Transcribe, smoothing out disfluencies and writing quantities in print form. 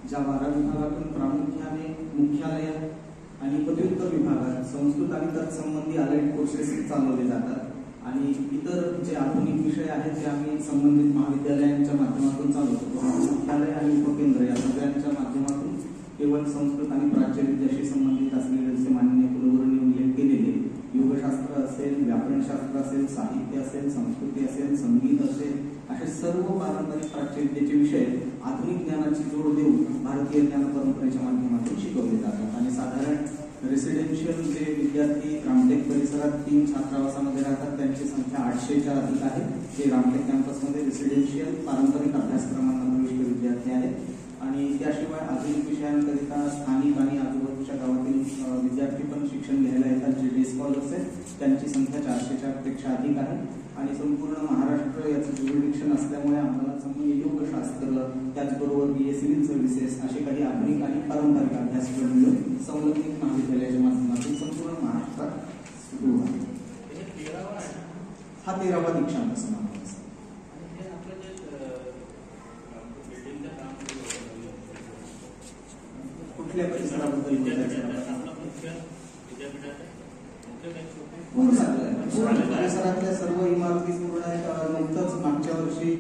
ज्या 12 विभागातून प्रामुख्याने मुख्यालय आणि पदव्युत्तर विभागात संस्कृत आणि तत्संबंधी अलाइड कोर्सेस चालवले जातात आणि इतर जे आधुनिक विषय आहेत ते आम्ही संबंधित महाविद्यालयांच्या माध्यमातून चालवतो। मुख्यालय आणि उपकेंद्र या सगळ्यांच्या माध्यमातून केवळ संस्कृत आणि प्राच्यविद्याशी संबंधित असलेले जसे माननीय कुलगुरूंनी उल्लेख केलेले योगशास्त्र असेल, व्याकरणशास्त्र असेल, साहित्य असेल, संस्कृती असेल, संगीत असेल, असे सर्व पारंपरिक प्राच्यविद्येचे विषय आधुनिक ज्ञानाची जोड देऊन भारतीय ज्ञान परंपरेच्या माध्यमातून शिकवले जातात आणि साधारण रेसिडेन्शियल जे विद्यार्थी रामटेक परिसरात 3 छात्रावासामध्ये राहतात त्यांची संख्या 800च्या अधिक आहे। ते रामटेक कॅम्पसमध्ये रेसिडेन्शियल पारंपरिक अभ्यासक्रमांना प्रविष्ट विद्यार्थी आहेत आणि त्याशिवाय आधुनिक विषयांकरिता स्थानिक आणि आजूबाजूच्या गावातील विद्यार्थी पण शिक्षण घ्यायला येतात। जे डे स्कॉलर्स आहेत त्यांची संख्या 400च्या पेक्षा अधिक आहे आणि संपूर्ण महाराष्ट्र याचं ज्युरिडिक्शन असल्यामुळे आम्हाला योगशास्त्र त्याचबरोबर BA सिव्हिल सर्व्हिसेस असे काही आधुनिक आणि पारंपरिक अभ्यासक्रम मिळून संलग्नित महाविद्यालयाच्या माध्यमातून संपूर्ण महाराष्ट्रात सुरू आहे। हा 13वा दीक्षांत समारंभ आहे। कुठल्या परिसराबद्दल परिसरातल्या सर्व इमारती पूर्ण नुकतंच मागच्या वर्षी